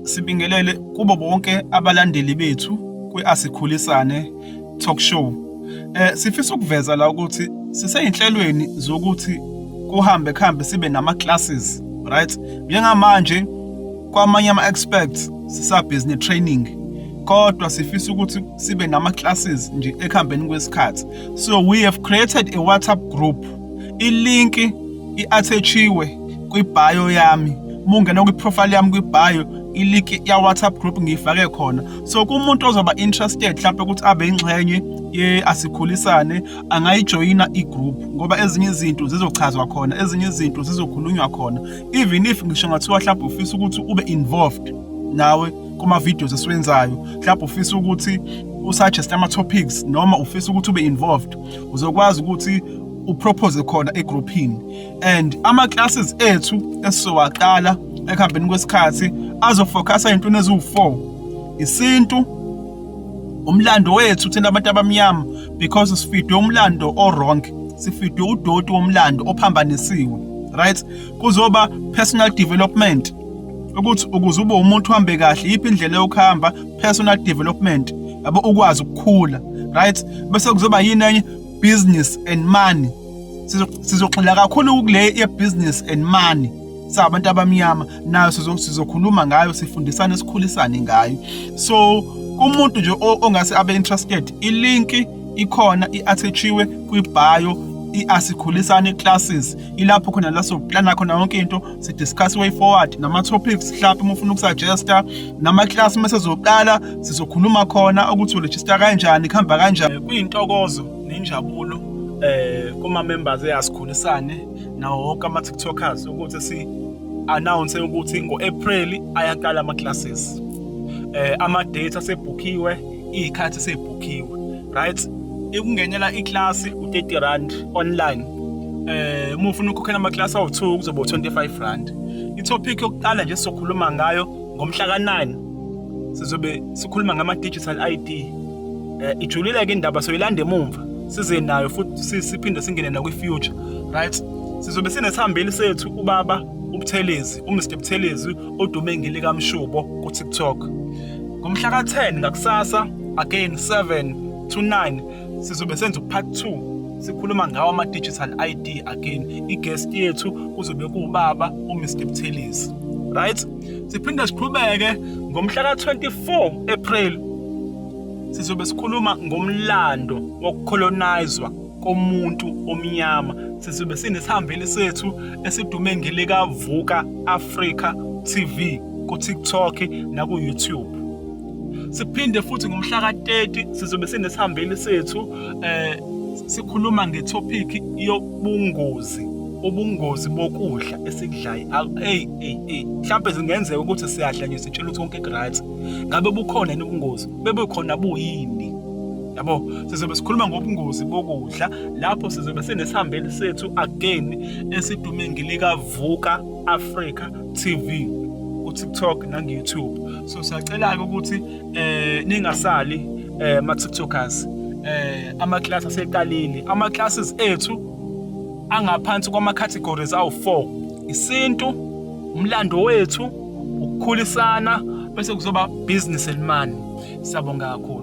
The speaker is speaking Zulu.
Sibingelele kubo bonke abalandeli bethu kwi-Asikhulisane Talk Show. Sifisa ukuveza la ukuthi siseyinhlelweni zokuthi kuhambe sibe nama-classes, right? Njengamanje kwamanye ama-experts sisa-business training, kodwa sifisa ukuthi sibe nama-classes nje ekuhambeni kwesikhathi. So we have created a WhatsApp group. Ilinki i-attach-iwe kwi-bio yami. Mungena kwi-profile yami kwi-bio, ilink ya WhatsApp group ngiyifake khona. So kumuntu ozoba interested mhlawumbe ukuthi abe ingxenye ye-Asikhulisane angayijoyina i-group, ngoba ezinye izinto zizochazwa khona, ezinye izinto zizokhulunywa khona. Even if ngisho ngathiwa mhlawumbe ufisa ukuthi ube involved nawe kuma-videos esiwenzayo, mhlawumbe ufisa ukuthi usuggest ama-topics noma ufisa ukuthi ube involved, uzokwazi ukuthi upropose khona egroupini. And ama-classes ethu esizowaqala ekuhambeni kwesikhathi azofocusa ey'ntweni eziwu-4: isintu, umlando wethu thina abantu abamnyama, because sifidwe umlando o-wrong, sifidwe udoti womlando ophambanisiwe, right? Kuzoba personal development, ukuthi ukuze ube umuntu uhambe kahle, yiphi indlela yokuhamba, personal development, yabo ukwazi ukukhula, right? Bese kuzoba yini enye, business and money. Sizogxila kakhulu kule ye-business and money sabantu abamnyama, nayo sizokhuluma ngayo, sifundisane, sikhulisane ngayo. So kumuntu nje ongase abe interested, ilinki ikhona, i-attach-iwe kwi-bio, i-Asikhulisane classes. Ilapho khona la soplana khona yonke into, si-discuss way forward nama-topics, mhlawumbe uma ufuna ukusuggesta nama-class mesezoqala, sizokhuluma khona ukuthi uregister kanjani, kuhamba kanjani. Kuyintokozo nenjabulo kuma-members e-Asikhulisane nawo wonke ama-TikTokers ukuthi si-announce ukuthi ngo-April ayaqala ama-classes. Ama-date asebhukhiwe, iy'khathi sebhukhiwe, right? Ukungenela iklasi u-R30 online. Uma ufuna ukukhokhela ama-class awu-2 kuzoba u-R25. I-topic yokuqala nje sizokhuluma ngayo ngomhla ka-9, sizobe sikhuluma ngama-digital ID. Ijulile-ke indaba soyilanda emumva, size nayo futhi siphinde singene nakwi-future, right? Sizobe sinesihambeli sethu ubaba uButhelezi, uMr Buthelezi odume ngelikamshubo ku-TikTok. Ngomhla ka-10 ngakusasa, again 7 to 9, sizobe senza part 2, sikhuluma ngawo ama-digital ID again. I-guest yethu kuzobe kuwubaba uMr Buthelezi, right? Siphinde siqhubeke ngomhla ka-24 April, sizobe sikhuluma ngomlando wokucolonizwa komuntu omnyama. Sizobe sinesihambeli sethu esidume ngelikaVuka Africa TV ku-TikTok naku-YouTube. Siphinde futhi ngomhla ka-30 sizobe sinesihambeli sethu sikhuluma ngetopic yobungozi, ubungozi bokudla esikudlayo. Mhlawumbe zingenzeka ukuthi siyadla nje sitshela ukuthi konke ku-right, ngabe bukhona yini ubungozi, bebukhona buyini, yabo? Sizobe sikhuluma ngobungozi bokudla. Lapho sizobe sinesihambeli sethu again esidume ngelikaVuka Africa TV ku-TikTok nangu-YouTube. So siyacela-ke ukuthi ningasali ma-TikTokers, ama-class aseqalile. Ama-classes ethu angaphansi kwama-categories awu-4: isintu, umlando wethu, ukukhulisana, bese kuzoba business and money. Siyabonga kakhulu.